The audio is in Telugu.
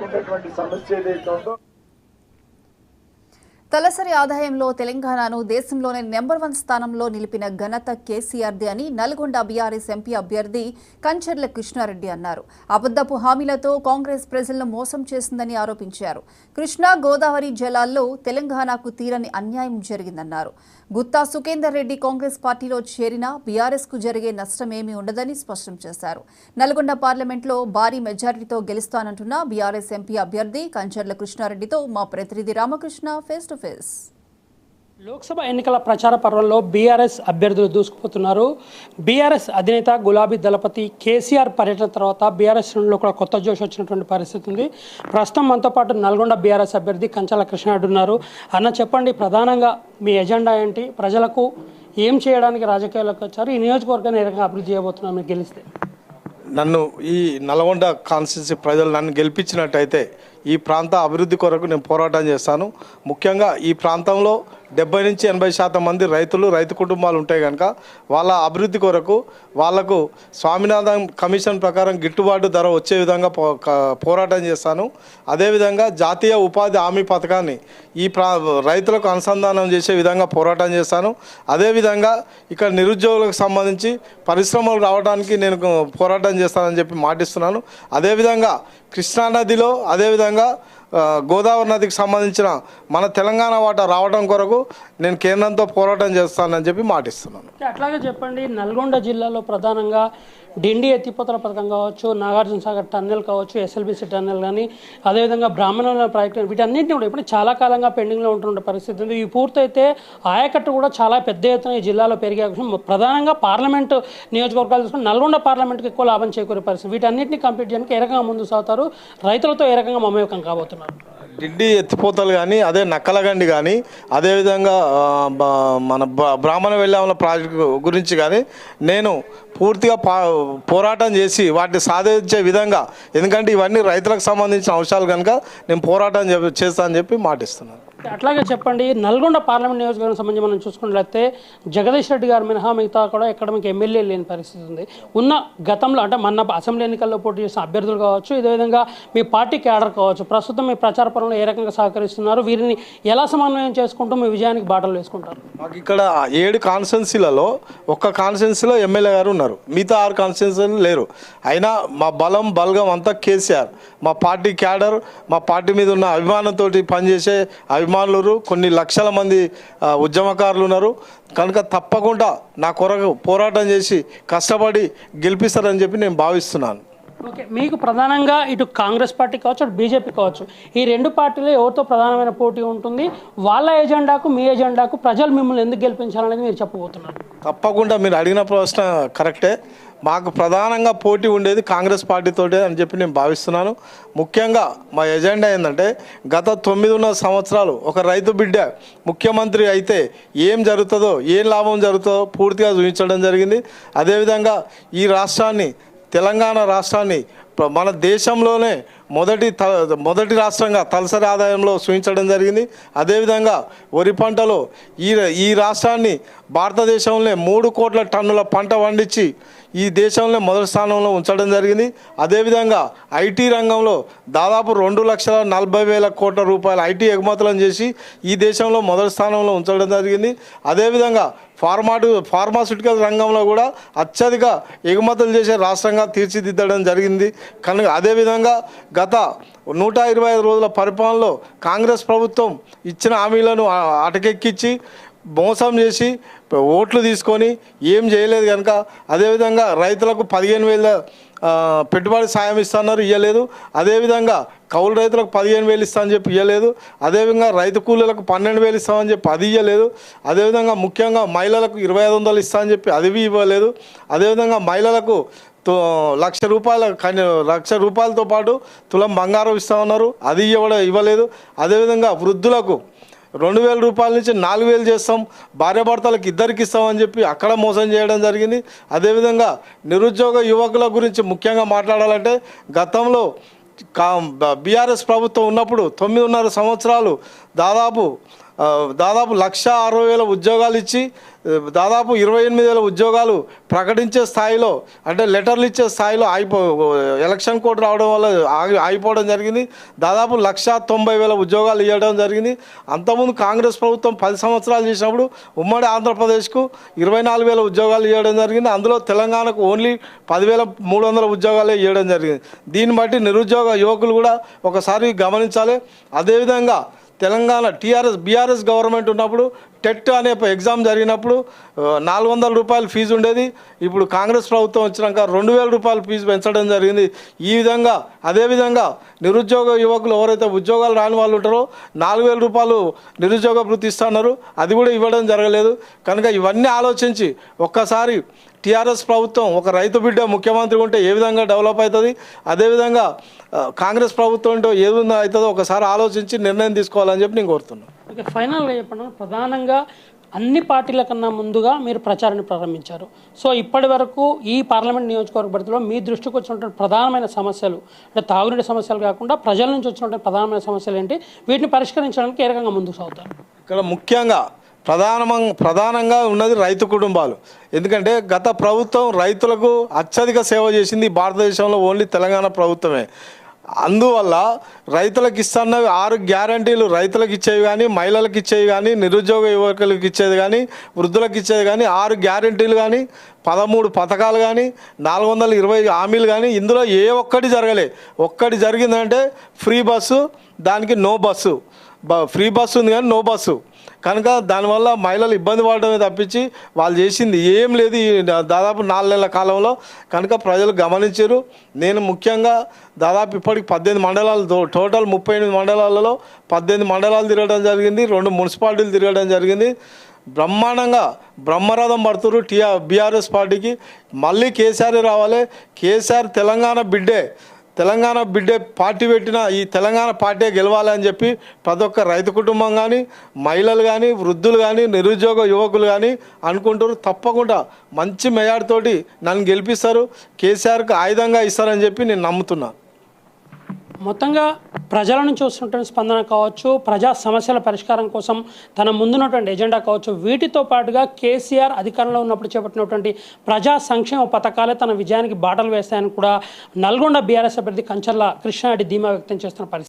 ఉన్నటువంటి సమస్య ఏదైతే ఉందో తలసరి ఆదాయంలో తెలంగాణను దేశంలోనే నెంబర్ 1 స్థానంలో నిలిపిన ఘనత కేసీఆర్ది అని నల్గొండ బీఆర్ఎస్ ఎంపీ అభ్యర్థి కంచర్ల కృష్ణారెడ్డి అన్నారు. అబద్ధపు హామీలతో కాంగ్రెస్ ప్రజలను మోసం చేసిందని ఆరోపించారు. కృష్ణా గోదావరి జలాల్లో తెలంగాణకు తీరని అన్యాయం జరిగిందన్నారు. గుత్తా సుఖేందర్ రెడ్డి కాంగ్రెస్ పార్టీలో చేరినా బీఆర్ఎస్ కు జరిగే నష్టమేమీ ఉండదని స్పష్టం చేశారు. నల్గొండ పార్లమెంట్లో భారీ మెజారిటీతో గెలుస్తానంటున్న బీఆర్ఎస్ ఎంపీ అభ్యర్థి కంచర్ల కృష్ణారెడ్డితో మా ప్రతినిధి Ramakrishna face to face. Lok Sabha ఎన్నికల ప్రచార పర్వంలో బీఆర్ఎస్ అభ్యర్థులు దూసుకుపోతున్నారు. బీఆర్ఎస్ అధినేత గులాబీ దళపతి కేసీఆర్ పర్యటన తర్వాత బీఆర్ఎస్ శ్రేణుల్లో కూడా కొత్త జోష్ వచ్చినటువంటి పరిస్థితి ఉంది. ప్రస్తుతం మనతో పాటు నల్గొండ బీఆర్ఎస్ అభ్యర్థి కంచర్ల కృష్ణారెడ్డి ఉన్నారు. అన్న చెప్పండి, ప్రధానంగా మీ ఎజెండా ఏంటి? ప్రజలకు ఏం చేయడానికి రాజకీయాల్లోకి వచ్చారు? ఈ నియోజకవర్గాన్ని ఏ రకంగా అభివృద్ధి చేయబోతున్నారు మీరు గెలిస్తే? నన్ను ఈ నల్గొండ కాన్స్టిట్యున్సీ ప్రజలు నన్ను గెలిపించినట్టయితే ఈ ప్రాంత అభివృద్ధి కొరకు నేను పోరాటం చేస్తాను. ముఖ్యంగా ఈ ప్రాంతంలో 70 నుంచి 80% మంది రైతు కుటుంబాలు ఉంటాయి కనుక వాళ్ళ అభివృద్ధి కొరకు వాళ్లకు స్వామినాథన్ కమిషన్ ప్రకారం గిట్టుబాటు ధర వచ్చే విధంగా పోరాటం చేస్తాను. అదేవిధంగా జాతీయ ఉపాధి హామీ పథకాన్ని ఈ రైతులకు అనుసంధానం చేసే విధంగా పోరాటం చేస్తాను. అదేవిధంగా ఇక్కడ నిరుద్యోగులకు సంబంధించి పరిశ్రమలు రావడానికి నేను పోరాటం చేస్తానని చెప్పి మాటిస్తున్నాను. అదేవిధంగా కృష్ణానదిలో అదేవిధంగా గోదావరి నదికి సంబంధించిన మన తెలంగాణ వాటా రావడం కొరకు నేను కేంద్రంతో పోరాటం చేస్తానని చెప్పి మాటిస్తున్నాను. అట్లాగే చెప్పండి, నల్గొండ జిల్లాలో ప్రధానంగా డిండి ఎత్తిపోతల పథకం కావచ్చు, నాగార్జున సాగర్ టన్నెల్ కావచ్చు, ఎస్ఎల్బిసి టన్నెల్ కానీ అదేవిధంగా బ్రాహ్మణుల ప్రాజెక్టు, వీటన్నింటినీ కూడా ఇప్పుడు చాలా కాలంగా పెండింగ్లో ఉంటున్న పరిస్థితి ఉంది. ఇవి పూర్తయితే ఆయకట్టు కూడా చాలా పెద్ద ఎత్తున ఈ జిల్లాలో పెరిగే అవకాశం, ప్రధానంగా పార్లమెంటు నియోజకవర్గాలు తీసుకుని నల్గొండ పార్లమెంట్కి ఎక్కువ లాభం చేకూరే పరిస్థితి. వీటన్నింటినీ కంప్లీట్ చేయడానికి ఏ రకంగా ముందుకు సాగుతారు? రైతులతో ఏ రకంగా మమేకం కాబోతున్నారు? డిండి ఎత్తిపోతలు కానీ అదే నక్కలగండి కానీ అదేవిధంగా మన బ్రాహ్మణ వెళ్ళాముల ప్రాజెక్టు గురించి కానీ నేను పూర్తిగా పోరాటం చేసి వాటిని సాధించే విధంగా, ఎందుకంటే ఇవన్నీ రైతులకు సంబంధించిన అంశాలు కనుక నేను పోరాటం చేస్తానని చెప్పి మాటిస్తున్నాను. అట్లాగే చెప్పండి, నల్గొండ పార్లమెంట్ నియోజకవర్గం సంబంధించి మనం చూసుకున్నట్లయితే జగదీష్ రెడ్డి గారు మినహా మిగతా కూడా ఎక్కడ మీకు ఎమ్మెల్యే లేని పరిస్థితి ఉంది. ఉన్న గతంలో అంటే మన అసెంబ్లీ ఎన్నికల్లో పోటీ చేసిన అభ్యర్థులు కావచ్చు, ఇదేవిధంగా మీ పార్టీ క్యాడర్ కావచ్చు, ప్రస్తుతం మీ ప్రచార పరంలో ఏ రకంగా సహకరిస్తున్నారు? వీరిని ఎలా సమన్వయం చేసుకుంటూ మీ విజయానికి బాటలు వేసుకుంటారు? మాకు ఇక్కడ 7 కాన్స్టిట్యున్సీలలో ఒక్క కాన్స్టిట్యున్సీలో ఎమ్మెల్యే గారు ఉన్నారు, మిగతా 6 కాన్స్టిట్యున్సీలు లేరు. అయినా మా బలగం అంతా కేసీఆర్. మా పార్టీ క్యాడర్, మా పార్టీ మీద ఉన్న అభిమానంతో పనిచేసే అభిమానులు కొన్ని లక్షల మంది ఉద్యమకారులు ఉన్నారు కనుక తప్పకుండా నా కొరకు పోరాటం చేసి కష్టపడి గెలిపిస్తారని చెప్పి నేను భావిస్తున్నాను. ఓకే, మీకు ప్రధానంగా ఇటు కాంగ్రెస్ పార్టీ కావచ్చు, అటు బీజేపీ కావచ్చు, ఈ 2 పార్టీలు ఎవరితో ప్రధానమైన పోటీ ఉంటుంది? వాళ్ళ ఎజెండాకు మీ ఎజెండాకు ప్రజలు మిమ్మల్ని ఎందుకు గెలిపించాలనేది మీరు చెప్పబోతున్నారు? తప్పకుండా మీరు అడిగిన ప్రశ్న కరెక్టే. మాకు ప్రధానంగా పోటీ ఉండేది కాంగ్రెస్ పార్టీతోటే అని చెప్పి నేను భావిస్తున్నాను. ముఖ్యంగా మా ఎజెండా ఏంటంటే గత 9.5 సంవత్సరాలు ఒక రైతు బిడ్డ ముఖ్యమంత్రి అయితే ఏం జరుగుతుందో, ఏం లాభం జరుగుతుందో పూర్తిగా చూపించడం జరిగింది. అదేవిధంగా ఈ రాష్ట్రాన్ని, తెలంగాణ రాష్ట్రాన్ని మన దేశంలోనే మొదటి రాష్ట్రంగా తలసరి ఆదాయంలో చూపించడం జరిగింది. అదేవిధంగా వరి పంటలో ఈ రాష్ట్రాన్ని భారతదేశంలో 3 కోట్ల టన్నుల పంట పండించి ఈ దేశంలో మొదటి స్థానంలో ఉంచడం జరిగింది. అదేవిధంగా ఐటీ రంగంలో దాదాపు 2,40,000 కోట్ల రూపాయల ఐటీ ఎగుమతులను చేసి ఈ దేశంలో మొదటి స్థానంలో ఉంచడం జరిగింది. అదేవిధంగా ఫార్మాస్యూటికల్ రంగంలో కూడా అత్యధిక ఎగుమతులు చేసే రాష్ట్రంగా తీర్చిదిద్దడం జరిగింది. కనుక అదేవిధంగా గత 125 రోజుల పరిపాలనలో కాంగ్రెస్ ప్రభుత్వం ఇచ్చిన హామీలను అటకెక్కించి మోసం చేసి ఓట్లు తీసుకొని ఏం చేయలేదు కనుక, అదేవిధంగా రైతులకు 15,000 పెట్టుబడి సాయం ఇస్తున్నారు, ఇవ్వలేదు. అదేవిధంగా కౌలు రైతులకు 15,000 ఇస్తామని చెప్పి ఇవ్వలేదు. అదేవిధంగా రైతు కూలీలకు 12,000 ఇస్తామని చెప్పి అది ఇవ్వలేదు. అదేవిధంగా ముఖ్యంగా మహిళలకు 2,500 ఇస్తామని చెప్పి అది ఇవ్వలేదు. అదేవిధంగా మహిళలకు ₹1,00,000 రూపాయలతో పాటు తులం బంగారం ఇస్తామన్నారు, అది ఇవ్వలేదు. అదేవిధంగా వృద్ధులకు 2,000 రూపాయల నుంచి 4,000 చేస్తాం, భార్యాభర్తలకు ఇద్దరికి ఇస్తామని చెప్పి అక్కడ మోసం చేయడం జరిగింది. అదేవిధంగా నిరుద్యోగ యువకుల గురించి ముఖ్యంగా మాట్లాడాలంటే గతంలో బీఆర్ఎస్ ప్రభుత్వం ఉన్నప్పుడు 9.5 సంవత్సరాలు దాదాపు దాదాపు 1,60,000 ఉద్యోగాలు ఇచ్చి దాదాపు 28,000 ఉద్యోగాలు ప్రకటించే స్థాయిలో అంటే లెటర్లు ఇచ్చే స్థాయిలో ఎలక్షన్ కోడ్ రావడం వల్ల ఆగిపోవడం జరిగింది. దాదాపు 1,90,000 ఉద్యోగాలు ఇవ్వడం జరిగింది. అంతకుముందు కాంగ్రెస్ ప్రభుత్వం 10 సంవత్సరాలు చేసినప్పుడు ఉమ్మడి ఆంధ్రప్రదేశ్కు 24,000 ఉద్యోగాలు ఇవ్వడం జరిగింది. అందులో తెలంగాణకు ఓన్లీ 10,300 ఉద్యోగాలే ఇవ్వడం జరిగింది. దీన్ని బట్టి నిరుద్యోగ యువకులు కూడా ఒకసారి గమనించాలి. అదేవిధంగా తెలంగాణ బీఆర్ఎస్ గవర్నమెంట్ ఉన్నప్పుడు టెట్ అనే ఎగ్జామ్ జరిగినప్పుడు 400 రూపాయలు ఫీజు ఉండేది. ఇప్పుడు కాంగ్రెస్ ప్రభుత్వం వచ్చినాక 2,000 రూపాయలు ఫీజు పెంచడం జరిగింది. ఈ విధంగా అదేవిధంగా నిరుద్యోగ యువకులు ఎవరైతే ఉద్యోగాలు రాని వాళ్ళు ఉంటారో 4,000 రూపాయలు నిరుద్యోగ భృతి ఇస్తున్నారు, అది కూడా ఇవ్వడం జరగలేదు. కనుక ఇవన్నీ ఆలోచించి ఒక్కసారి టీఆర్ఎస్ ప్రభుత్వం ఒక రైతు బిడ్డ ముఖ్యమంత్రి ఉంటే ఏ విధంగా డెవలప్ అవుతుంది, అదేవిధంగా కాంగ్రెస్ ప్రభుత్వం ఉంటే ఏ విధంగా అవుతుందో ఒకసారి ఆలోచించి నిర్ణయం తీసుకోవాలని చెప్పి నేను కోరుతున్నాను. ఓకే, ఫైనల్గా చెప్పండి, ప్రధానంగా అన్ని పార్టీల కన్నా ముందుగా మీరు ప్రచారాన్ని ప్రారంభించారు. సో ఇప్పటి వరకు ఈ పార్లమెంట్ నియోజకవర్గ పరిధిలో మీ దృష్టికి వచ్చినటువంటి ప్రధానమైన సమస్యలు అంటే తాగునీటి సమస్యలు కాకుండా ప్రజల నుంచి వచ్చినటువంటి ప్రధానమైన సమస్యలు ఏంటి, వీటిని పరిష్కరించడానికి ఏ రకంగా ముందుకు సాగుతారు? ఇక్కడ ముఖ్యంగా ప్రధానంగా ఉన్నది రైతు కుటుంబాలు. ఎందుకంటే గత ప్రభుత్వం రైతులకు అత్యధిక సేవ చేసింది భారతదేశంలో ఓన్లీ తెలంగాణ ప్రభుత్వమే. అందువల్ల రైతులకు ఇస్తున్నవి 6 గ్యారంటీలు రైతులకు ఇచ్చేవి కానీ, మహిళలకు ఇచ్చేవి కానీ, నిరుద్యోగ యువకులకు ఇచ్చేది కానీ, వృద్ధులకు ఇచ్చేది కానీ 6 గ్యారంటీలు కానీ, 13 పథకాలు కానీ, 420 హామీలు కానీ ఇందులో ఏ ఒక్కటి జరగలే. ఒక్కటి జరిగిందంటే ఫ్రీ బస్సు, దానికి నో బస్సు. ఫ్రీ బస్సు ఉంది కానీ నో బస్సు. కనుక దానివల్ల మహిళలు ఇబ్బంది పడడమే తప్పించి వాళ్ళు చేసింది ఏం లేదు ఈ దాదాపు 4 నెలల కాలంలో. కనుక ప్రజలు గమనించారు. నేను ముఖ్యంగా దాదాపు ఇప్పటికి 18 మండలాలు, టోటల్ 38 మండలాలలో 18 మండలాలు తిరగడం జరిగింది, 2 మున్సిపాలిటీలు తిరగడం జరిగింది. బ్రహ్మాండంగా బ్రహ్మరథం పడుతున్నారు బీఆర్ఎస్ పార్టీకి. మళ్ళీ కేసీఆర్ రావాలి. కేసీఆర్ తెలంగాణ బిడ్డే పార్టీ పెట్టిన ఈ తెలంగాణ పార్టీ గెలవాలి అని చెప్పి ప్రతి ఒక్క రైతు కుటుంబం కానీ, మహిళలు కానీ, వృద్ధులు కానీ, నిరుద్యోగ యువకులు కానీ అనుకుంటారు. తప్పకుండా మంచి మెజార్టీతోటి నన్ను గెలిపిస్తారు, కేసీఆర్కి ఆయుధంగా ఇస్తారని చెప్పి నేను నమ్ముతున్నాను. మొత్తంగా ప్రజల నుంచి వస్తున్నటువంటి స్పందన కావచ్చు, ప్రజా సమస్యల పరిష్కారం కోసం తన ముందున్నటువంటి ఎజెండా కావచ్చు, వీటితో పాటుగా కేసీఆర్ అధికారంలో ఉన్నప్పుడు చేపట్టినటువంటి ప్రజా సంక్షేమ పథకాలే తన విజయానికి బాటలు వేస్తాయని కూడా నల్గొండ బీఆర్ఎస్ అభ్యర్థి కంచర్ల కృష్ణారెడ్డి ధీమా వ్యక్తం చేస్తున్న పరిస్థితి.